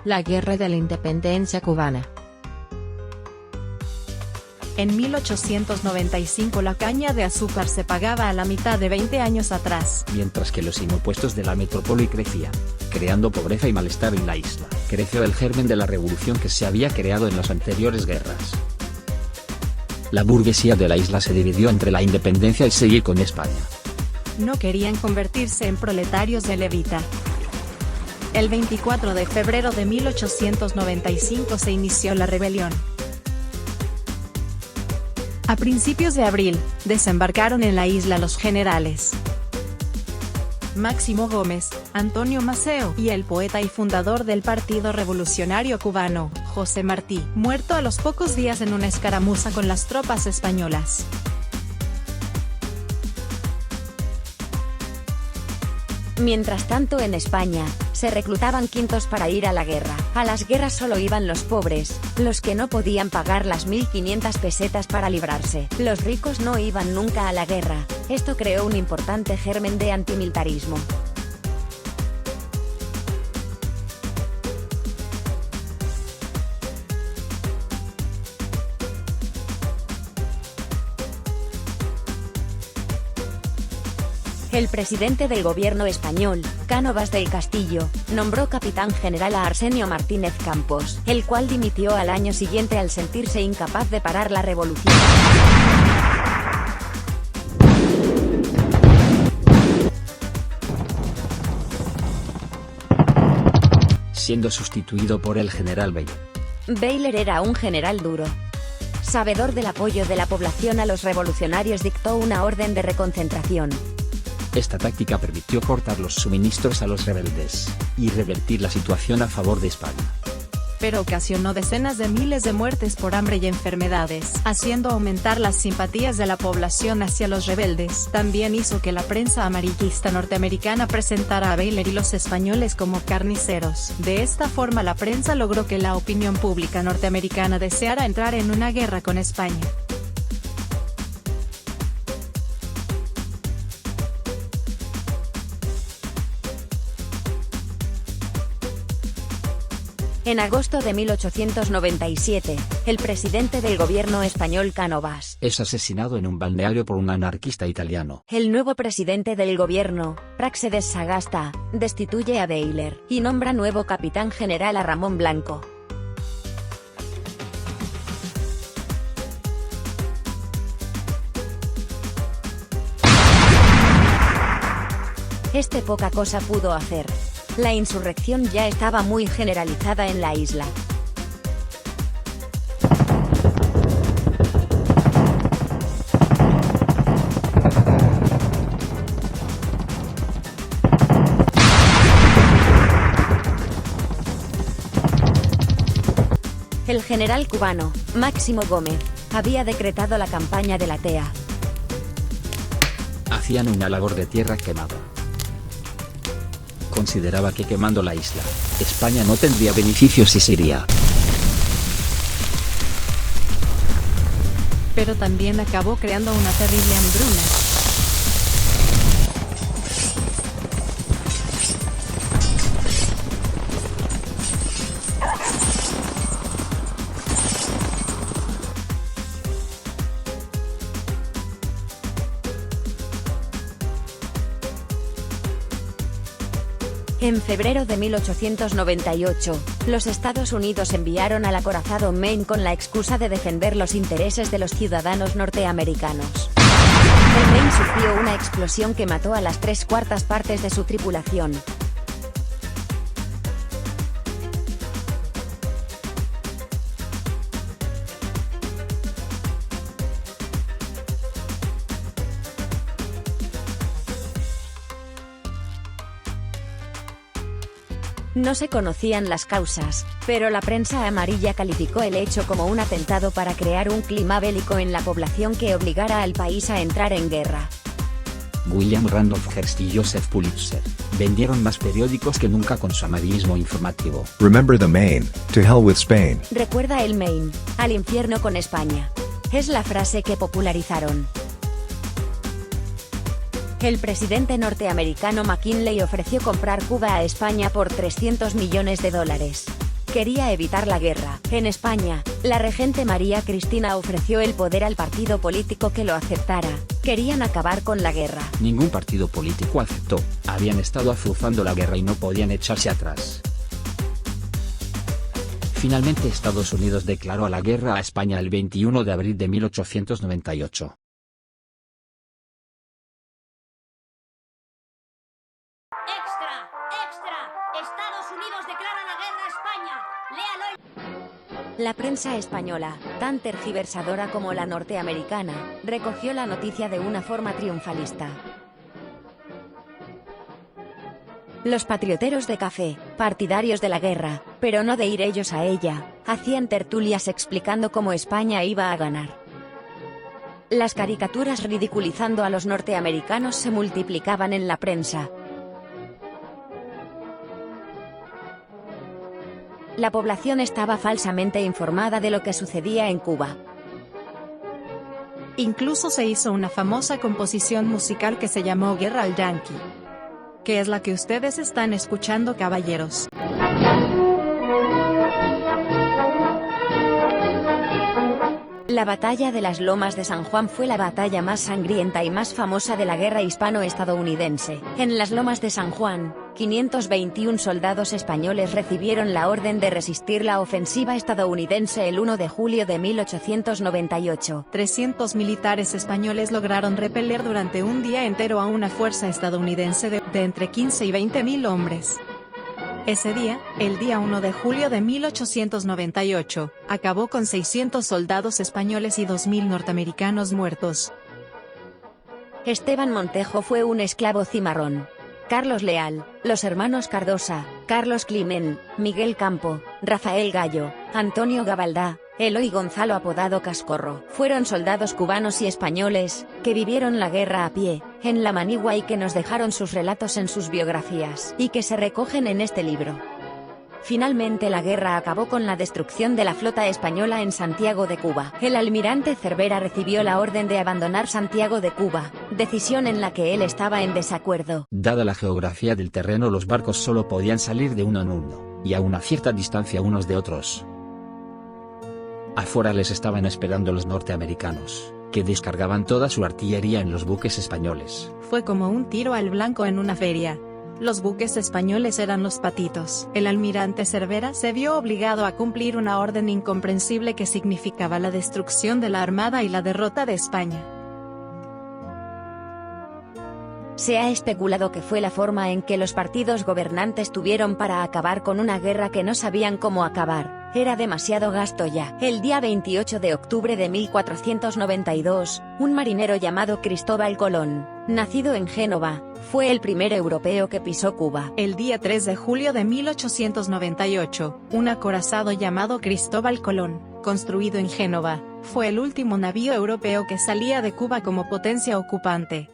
La Guerra de la Independencia Cubana. En 1895 la caña de azúcar se pagaba a la mitad de 20 años atrás. Mientras que los impuestos de la metrópoli crecían, creando pobreza y malestar en la isla, creció el germen de la revolución que se había creado en las anteriores guerras. La burguesía de la isla se dividió entre la independencia y seguir con España. No querían convertirse en proletarios de levita. El 24 de febrero de 1895 se inició la rebelión. A principios de abril, desembarcaron en la isla los generales Máximo Gómez, Antonio Maceo y el poeta y fundador del Partido Revolucionario Cubano, José Martí, muerto a los pocos días en una escaramuza con las tropas españolas. Mientras tanto en España, se reclutaban quintos para ir a la guerra. A las guerras solo iban los pobres, los que no podían pagar las 1.500 pesetas para librarse. Los ricos no iban nunca a la guerra. Esto creó un importante germen de antimilitarismo. El presidente del gobierno español, Cánovas del Castillo, nombró capitán general a Arsenio Martínez Campos, el cual dimitió al año siguiente al sentirse incapaz de parar la revolución. Siendo sustituido por el general Baylor. Baylor era un general duro. Sabedor del apoyo de la población a los revolucionarios, dictó una orden de reconcentración. Esta táctica permitió cortar los suministros a los rebeldes, y revertir la situación a favor de España. Pero ocasionó decenas de miles de muertes por hambre y enfermedades, haciendo aumentar las simpatías de la población hacia los rebeldes. También hizo que la prensa amarillista norteamericana presentara a Baylor y los españoles como carniceros. De esta forma la prensa logró que la opinión pública norteamericana deseara entrar en una guerra con España. En agosto de 1897, el presidente del gobierno español Cánovas es asesinado en un balneario por un anarquista italiano. El nuevo presidente del gobierno, Práxedes Sagasta, destituye a Baylor y nombra nuevo capitán general a Ramón Blanco. Este poca cosa pudo hacer. La insurrección ya estaba muy generalizada en la isla. El general cubano, Máximo Gómez, había decretado la campaña de la TEA. Hacían una labor de tierra quemada. Consideraba que quemando la isla, España no tendría beneficios y se iría. Pero también acabó creando una terrible hambruna. En febrero de 1898, los Estados Unidos enviaron al acorazado Maine con la excusa de defender los intereses de los ciudadanos norteamericanos. El Maine sufrió una explosión que mató a las 3/4 partes de su tripulación. No se conocían las causas, pero la prensa amarilla calificó el hecho como un atentado para crear un clima bélico en la población que obligara al país a entrar en guerra. William Randolph Hearst y Joseph Pulitzer vendieron más periódicos que nunca con su amarillismo informativo. Remember the Maine, to hell with Spain. Recuerda el Maine, al infierno con España. Es la frase que popularizaron. El presidente norteamericano McKinley ofreció comprar Cuba a España por $300 millones. Quería evitar la guerra. En España, la regente María Cristina ofreció el poder al partido político que lo aceptara. Querían acabar con la guerra. Ningún partido político aceptó. Habían estado azuzando la guerra y no podían echarse atrás. Finalmente Estados Unidos declaró la guerra a España el 21 de abril de 1898. ¡Extra! ¡Extra! ¡Estados Unidos declara la guerra a España! ¡Léalo! La prensa española, tan tergiversadora como la norteamericana, recogió la noticia de una forma triunfalista. Los patrioteros de café, partidarios de la guerra, pero no de ir ellos a ella, hacían tertulias explicando cómo España iba a ganar. Las caricaturas ridiculizando a los norteamericanos se multiplicaban en la prensa. La población estaba falsamente informada de lo que sucedía en Cuba. Incluso se hizo una famosa composición musical que se llamó Guerra al Yankee, que es la que ustedes están escuchando, caballeros. La batalla de las Lomas de San Juan fue la batalla más sangrienta y más famosa de la guerra hispano-estadounidense. En las Lomas de San Juan, 521 soldados españoles recibieron la orden de resistir la ofensiva estadounidense el 1 de julio de 1898. 300 militares españoles lograron repeler durante un día entero a una fuerza estadounidense de entre 15 y 20 mil hombres. Ese día, el día 1 de julio de 1898, acabó con 600 soldados españoles y 2.000 norteamericanos muertos. Esteban Montejo fue un esclavo cimarrón. Carlos Leal, los hermanos Cardosa, Carlos Climent, Miguel Campo, Rafael Gallo, Antonio Gabaldá, Eloy Gonzalo apodado Cascorro, fueron soldados cubanos y españoles, que vivieron la guerra a pie, en la manigua y que nos dejaron sus relatos en sus biografías, y que se recogen en este libro. Finalmente la guerra acabó con la destrucción de la flota española en Santiago de Cuba. El almirante Cervera recibió la orden de abandonar Santiago de Cuba, decisión en la que él estaba en desacuerdo. Dada la geografía del terreno, los barcos solo podían salir de uno en uno, y a una cierta distancia unos de otros. Afuera les estaban esperando los norteamericanos, que descargaban toda su artillería en los buques españoles. Fue como un tiro al blanco en una feria. Los buques españoles eran los patitos. El almirante Cervera se vio obligado a cumplir una orden incomprensible que significaba la destrucción de la armada y la derrota de España. Se ha especulado que fue la forma en que los partidos gobernantes tuvieron para acabar con una guerra que no sabían cómo acabar. Era demasiado gasto ya. El día 28 de octubre de 1492, un marinero llamado Cristóbal Colón, nacido en Génova, fue el primer europeo que pisó Cuba. El día 3 de julio de 1898, un acorazado llamado Cristóbal Colón, construido en Génova, fue el último navío europeo que salía de Cuba como potencia ocupante.